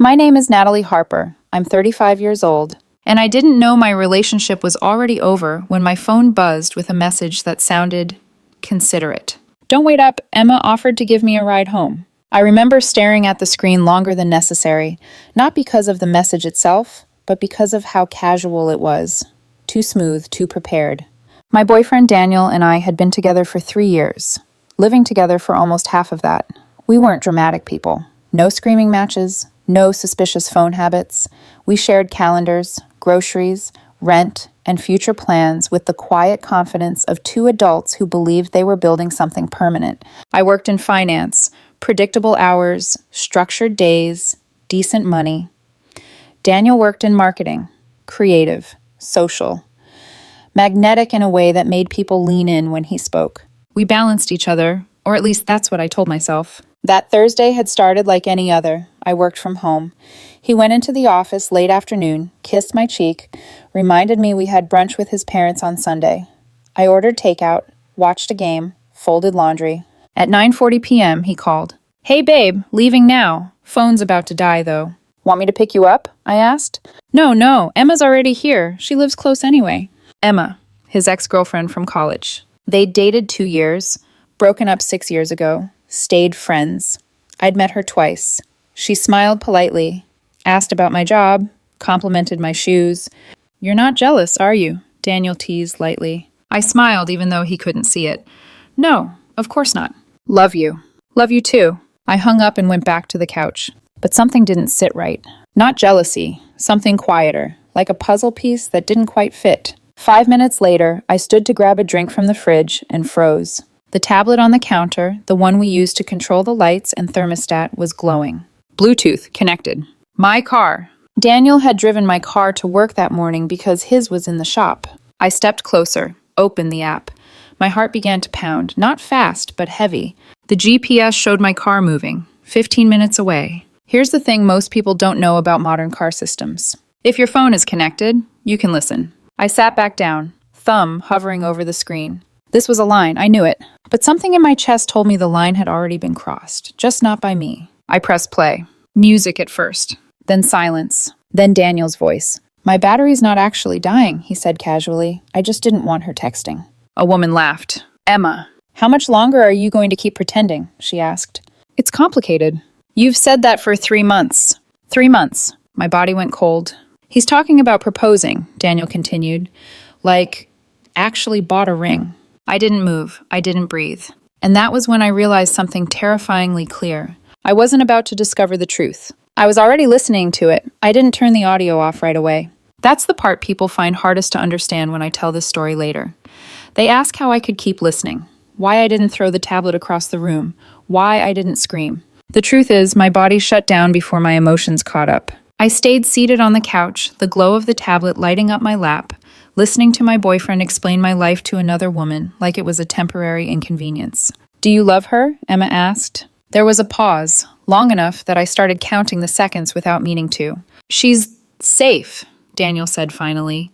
My name is Natalie Harper. I'm 35 years old, and I didn't know my relationship was already over when my phone buzzed with a message that sounded considerate. Don't wait up, Emma offered to give me a ride home. I remember staring at the screen longer than necessary, not because of the message itself, but because of how casual it was. Too smooth, too prepared. My boyfriend Daniel and I had been together for 3 years, living together for almost half of that. We weren't dramatic people. No screaming matches, no suspicious phone habits. We shared calendars, groceries, rent, and future plans with the quiet confidence of two adults who believed they were building something permanent. I worked in finance, predictable hours, structured days, decent money. Daniel worked in marketing, creative, social, magnetic in a way that made people lean in when he spoke. We balanced each other, or at least that's what I told myself. That Thursday had started like any other. I worked from home. He went into the office late afternoon, kissed my cheek, reminded me we had brunch with his parents on Sunday. I ordered takeout, watched a game, folded laundry. At 9:40 p.m., he called. "Hey babe, leaving now. Phone's about to die, though." "Want me to pick you up?" I asked. No, Emma's already here. She lives close anyway." Emma, his ex-girlfriend from college. They'd dated 2 years, broken up 6 years ago, stayed friends. I'd met her twice. She smiled politely, asked about my job, complimented my shoes. "You're not jealous, are you?" Daniel teased lightly. I smiled even though he couldn't see it. "No, of course not." "Love you." "Love you too." I hung up and went back to the couch. But something didn't sit right. Not jealousy, something quieter, like a puzzle piece that didn't quite fit. 5 minutes later, I stood to grab a drink from the fridge and froze. The tablet on the counter, the one we used to control the lights and thermostat, was glowing. Bluetooth connected. My car. Daniel had driven my car to work that morning because his was in the shop. I stepped closer, opened the app. My heart began to pound, not fast, but heavy. The GPS showed my car moving, 15 minutes away. Here's the thing most people don't know about modern car systems. If your phone is connected, you can listen. I sat back down, thumb hovering over the screen. This was a line, I knew it. But something in my chest told me the line had already been crossed, just not by me. I pressed play. Music at first, then silence, then Daniel's voice. "My battery's not actually dying," he said casually. "I just didn't want her texting." A woman laughed. "Emma, how much longer are you going to keep pretending?" she asked. "It's complicated." "You've said that for 3 months." 3 months. My body went cold. "He's talking about proposing," Daniel continued. "Like, actually bought a ring." I didn't move. I didn't breathe. And that was when I realized something terrifyingly clear. I wasn't about to discover the truth. I was already listening to it. I didn't turn the audio off right away. That's the part people find hardest to understand when I tell this story later. They ask how I could keep listening, why I didn't throw the tablet across the room, why I didn't scream. The truth is, my body shut down before my emotions caught up. I stayed seated on the couch, the glow of the tablet lighting up my lap, listening to my boyfriend explain my life to another woman like it was a temporary inconvenience. "Do you love her?" Emma asked. There was a pause, long enough that I started counting the seconds without meaning to. "She's safe," Daniel said finally.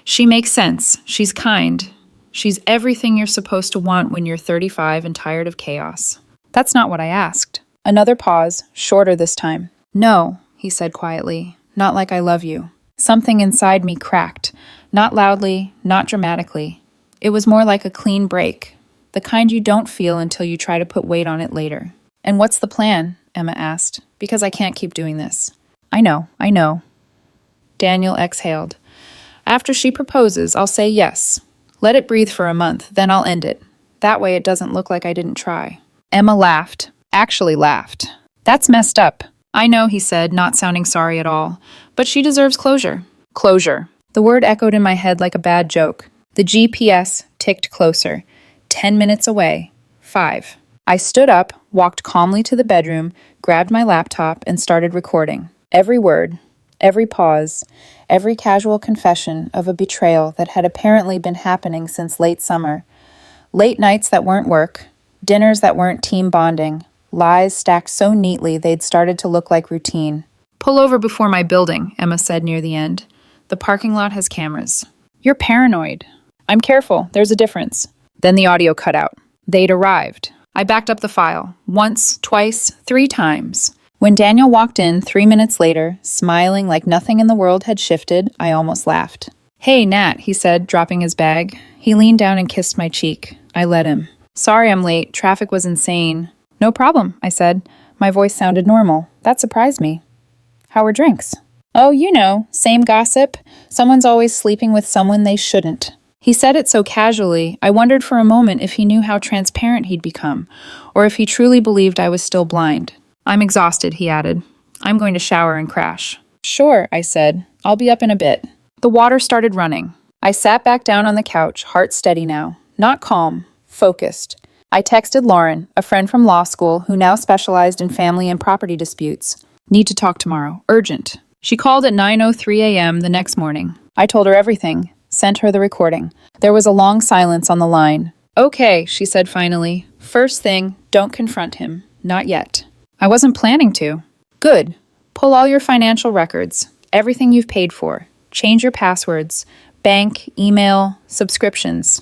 "She makes sense. She's kind. She's everything you're supposed to want when you're 35 and tired of chaos." That's not what I asked. Another pause, shorter this time. "No," he said quietly, "not like I love you." Something inside me cracked. Not loudly, not dramatically. It was more like a clean break, the kind you don't feel until you try to put weight on it later. "And what's the plan?" Emma asked, "because I can't keep doing this." I know. Daniel exhaled. "After she proposes, I'll say yes. Let it breathe for a month, then I'll end it. That way it doesn't look like I didn't try." Emma laughed. Actually laughed. "That's messed up." "I know," he said, not sounding sorry at all. "But she deserves closure." Closure. The word echoed in my head like a bad joke. The GPS ticked closer. 10 minutes away. 5. I stood up, walked calmly to the bedroom, grabbed my laptop, and started recording. Every word, every pause, every casual confession of a betrayal that had apparently been happening since late summer. Late nights that weren't work, dinners that weren't team bonding, lies stacked so neatly they'd started to look like routine. "Pull over before my building," Emma said near the end. "The parking lot has cameras." "You're paranoid." "I'm careful. There's a difference." Then the audio cut out. They'd arrived. I backed up the file. Once, twice, 3 times. When Daniel walked in 3 minutes later, smiling like nothing in the world had shifted, I almost laughed. "Hey, Nat," he said, dropping his bag. He leaned down and kissed my cheek. I let him. "Sorry I'm late. Traffic was insane." "No problem," I said. My voice sounded normal. That surprised me. "How were drinks?" "Oh, you know, same gossip. Someone's always sleeping with someone they shouldn't." He said it so casually, I wondered for a moment if he knew how transparent he'd become, or if he truly believed I was still blind. "I'm exhausted," he added. "I'm going to shower and crash." "Sure," I said. "I'll be up in a bit." The water started running. I sat back down on the couch, heart steady now. Not calm, focused. I texted Lauren, a friend from law school who now specialized in family and property disputes. "Need to talk tomorrow. Urgent." She called at 9:03 a.m. the next morning. I told her everything, sent her the recording. There was a long silence on the line. "Okay," she said finally. "First thing, don't confront him. Not yet." I wasn't planning to. "Good. Pull all your financial records, everything you've paid for. Change your passwords, bank, email, subscriptions.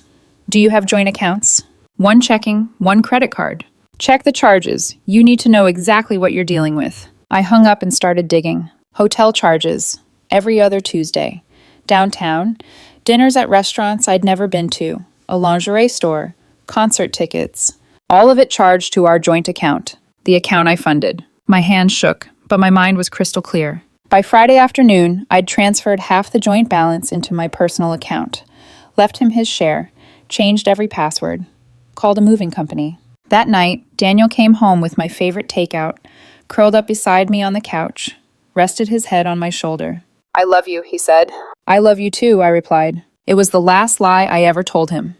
Do you have joint accounts? One checking, one credit card. Check the charges. You need to know exactly what you're dealing with." I hung up and started digging. Hotel charges, every other Tuesday. Downtown, dinners at restaurants I'd never been to, a lingerie store, concert tickets. All of it charged to our joint account, the account I funded. My hands shook, but my mind was crystal clear. By Friday afternoon, I'd transferred half the joint balance into my personal account, left him his share, changed every password, called a moving company. That night, Daniel came home with my favorite takeout, curled up beside me on the couch, rested his head on my shoulder. "I love you," he said. "I love you too," I replied. It was the last lie I ever told him.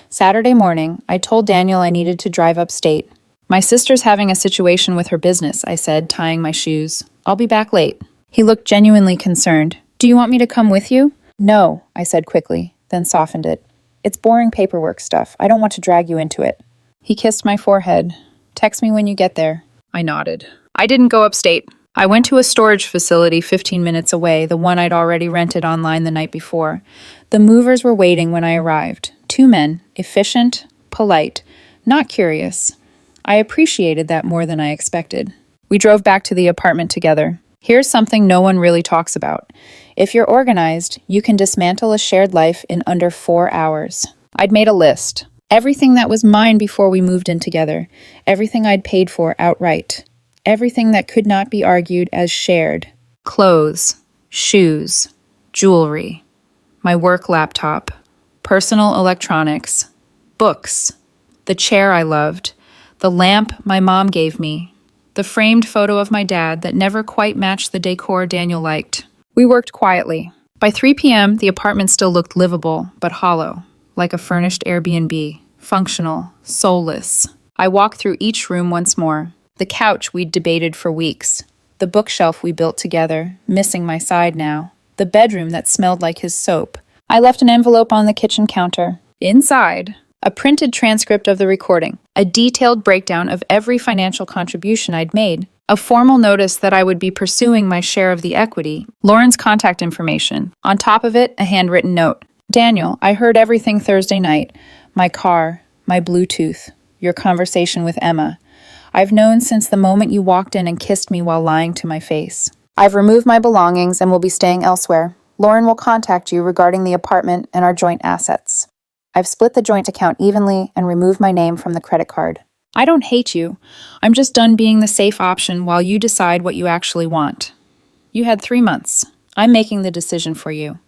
Saturday morning, I told Daniel I needed to drive upstate. "My sister's having a situation with her business," I said, tying my shoes. "I'll be back late." He looked genuinely concerned. "Do you want me to come with you?" "No," I said quickly, then softened it. "It's boring paperwork stuff. I don't want to drag you into it." He kissed my forehead. "Text me when you get there." I nodded. I didn't go upstate. I went to a storage facility 15 minutes away, the one I'd already rented online the night before. The movers were waiting when I arrived. 2 men, efficient, polite, not curious. I appreciated that more than I expected. We drove back to the apartment together. Here's something no one really talks about. If you're organized, you can dismantle a shared life in under 4 hours. I'd made a list. Everything that was mine before we moved in together. Everything I'd paid for outright. Everything that could not be argued as shared. Clothes, shoes, jewelry, my work laptop, personal electronics, books, the chair I loved, the lamp my mom gave me, the framed photo of my dad that never quite matched the decor Daniel liked. We worked quietly. By 3 p.m., the apartment still looked livable, but hollow, like a furnished Airbnb, functional, soulless. I walked through each room once more. The couch we'd debated for weeks. The bookshelf we built together, missing my side now. The bedroom that smelled like his soap. I left an envelope on the kitchen counter. Inside, a printed transcript of the recording, a detailed breakdown of every financial contribution I'd made, a formal notice that I would be pursuing my share of the equity, Lauren's contact information. On top of it, a handwritten note. "Daniel, I heard everything Thursday night. My car, my Bluetooth, your conversation with Emma. I've known since the moment you walked in and kissed me while lying to my face. I've removed my belongings and will be staying elsewhere. Lauren will contact you regarding the apartment and our joint assets. I've split the joint account evenly and removed my name from the credit card. I don't hate you. I'm just done being the safe option while you decide what you actually want. You had 3 months. I'm making the decision for you.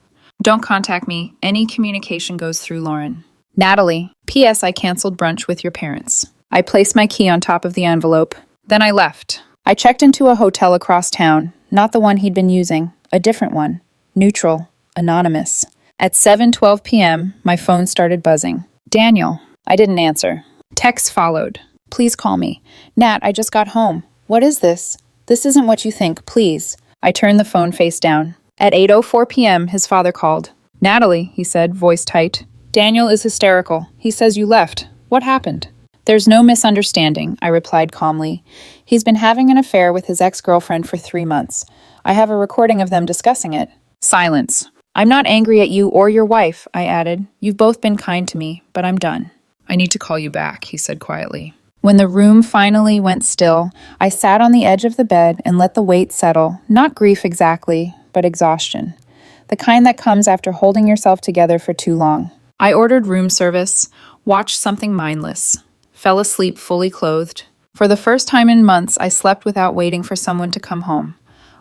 Don't contact me. Any communication goes through Lauren. Natalie, P.S. I canceled brunch with your parents." I placed my key on top of the envelope. Then I left. I checked into a hotel across town, not the one he'd been using, a different one, neutral, anonymous. At 7:12 p.m., my phone started buzzing. "Daniel." I didn't answer. Texts followed. "Please call me. Nat, I just got home. What is this? This isn't what you think, please." I turned the phone face down. At 8:04 p.m., his father called. "Natalie," he said, voice tight. "Daniel is hysterical. He says you left. What happened?" "There's no misunderstanding," I replied calmly. "He's been having an affair with his ex-girlfriend for 3 months. I have a recording of them discussing it." Silence. "I'm not angry at you or your wife," I added. "You've both been kind to me, but I'm done." "I need to call you back," he said quietly. When the room finally went still, I sat on the edge of the bed and let the weight settle, not grief exactly, but exhaustion. The kind that comes after holding yourself together for too long. I ordered room service, watched something mindless, fell asleep fully clothed. For the first time in months, I slept without waiting for someone to come home.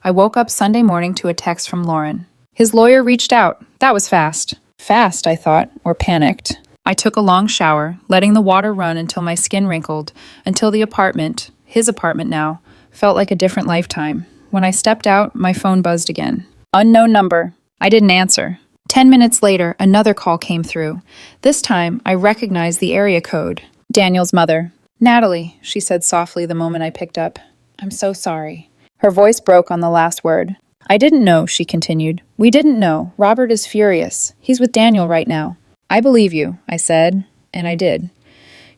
I woke up Sunday morning to a text from Lauren. His lawyer reached out. That was fast. Fast, I thought, or panicked. I took a long shower, letting the water run until my skin wrinkled, until the apartment, his apartment now, felt like a different lifetime. When I stepped out, my phone buzzed again. Unknown number. I didn't answer. 10 minutes later, another call came through. This time, I recognized the area code. Daniel's mother. "Natalie," she said softly the moment I picked up. "I'm so sorry." Her voice broke on the last word. "I didn't know," she continued. "We didn't know. Robert is furious. He's with Daniel right now." "I believe you," I said, and I did.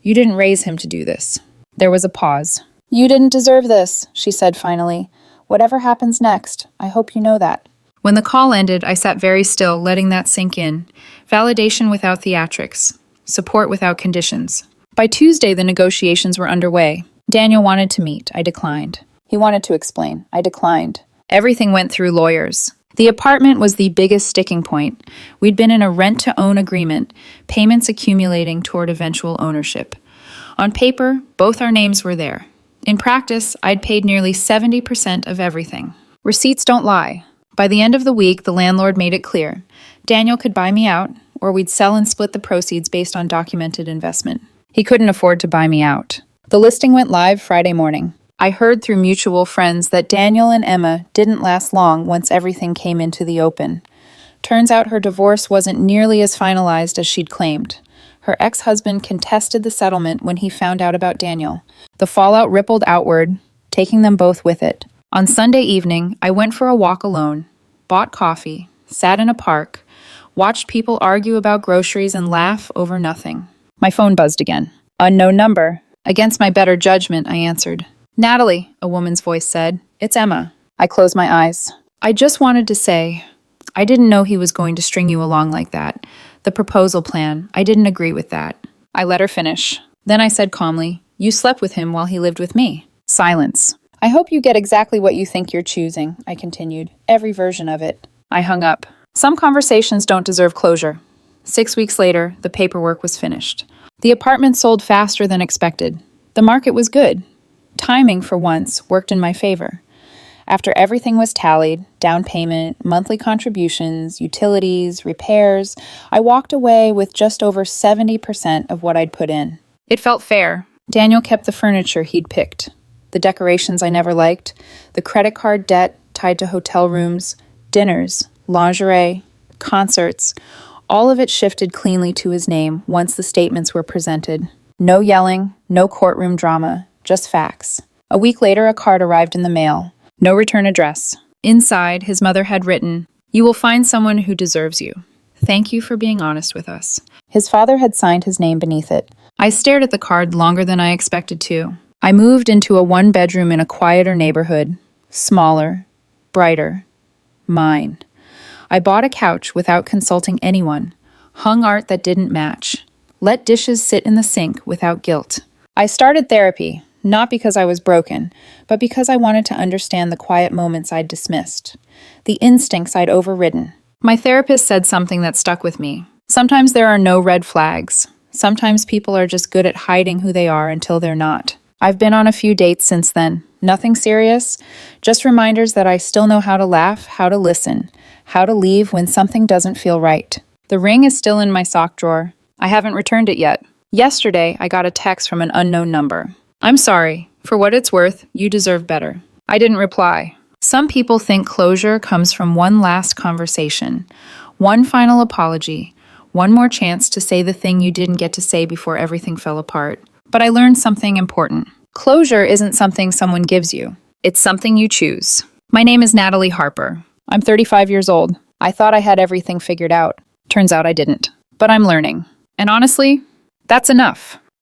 "You didn't raise him to do this." There was a pause. "You didn't deserve this," she said finally. "Whatever happens next, I hope you know that." When the call ended, I sat very still, letting that sink in. Validation without theatrics. Support without conditions. By Tuesday, the negotiations were underway. Daniel wanted to meet. I declined. He wanted to explain. I declined. Everything went through lawyers. The apartment was the biggest sticking point. We'd been in a rent-to-own agreement, payments accumulating toward eventual ownership. On paper, both our names were there. In practice, I'd paid nearly 70% of everything. Receipts don't lie. By the end of the week, the landlord made it clear. Daniel could buy me out, or we'd sell and split the proceeds based on documented investment. He couldn't afford to buy me out. The listing went live Friday morning. I heard through mutual friends that Daniel and Emma didn't last long once everything came into the open. Turns out her divorce wasn't nearly as finalized as she'd claimed. Her ex-husband contested the settlement when he found out about Daniel. The fallout rippled outward, taking them both with it. On Sunday evening, I went for a walk alone, bought coffee, sat in a park, watched people argue about groceries and laugh over nothing. My phone buzzed again. Unknown number. Against my better judgment, I answered. "Natalie," a woman's voice said. "It's Emma." I closed my eyes. I just wanted to say, I didn't know he was going to string you along like that. The proposal plan, I didn't agree with that. I let her finish. Then I said calmly, "You slept with him while he lived with me." Silence. "I hope you get exactly what you think you're choosing," I continued. "Every version of it." I hung up. Some conversations don't deserve closure. 6 weeks later, the paperwork was finished. The apartment sold faster than expected. The market was good. Timing, for once, worked in my favor. After everything was tallied, down payment, monthly contributions, utilities, repairs, I walked away with just over 70% of what I'd put in. It felt fair. Daniel kept the furniture he'd picked. The decorations I never liked, the credit card debt tied to hotel rooms, dinners, lingerie, concerts, all of it shifted cleanly to his name once the statements were presented. No yelling, no courtroom drama, just facts. A week later, a card arrived in the mail. No return address. Inside, his mother had written, "You will find someone who deserves you. Thank you for being honest with us." His father had signed his name beneath it. I stared at the card longer than I expected to. I moved into a one-bedroom in a quieter neighborhood. Smaller, brighter, mine. I bought a couch without consulting anyone, hung art that didn't match, let dishes sit in the sink without guilt. I started therapy, not because I was broken, but because I wanted to understand the quiet moments I'd dismissed, the instincts I'd overridden. My therapist said something that stuck with me. Sometimes there are no red flags. Sometimes people are just good at hiding who they are until they're not. I've been on a few dates since then. Nothing serious, just reminders that I still know how to laugh, how to listen, how to leave when something doesn't feel right. The ring is still in my sock drawer. I haven't returned it yet. Yesterday, I got a text from an unknown number. "I'm sorry. For what it's worth, you deserve better." I didn't reply. Some people think closure comes from one last conversation, one final apology, one more chance to say the thing you didn't get to say before everything fell apart. But I learned something important. Closure isn't something someone gives you. It's something you choose. My name is Natalie Harper. I'm 35 years old. I thought I had everything figured out. Turns out I didn't. But I'm learning. And honestly, that's enough.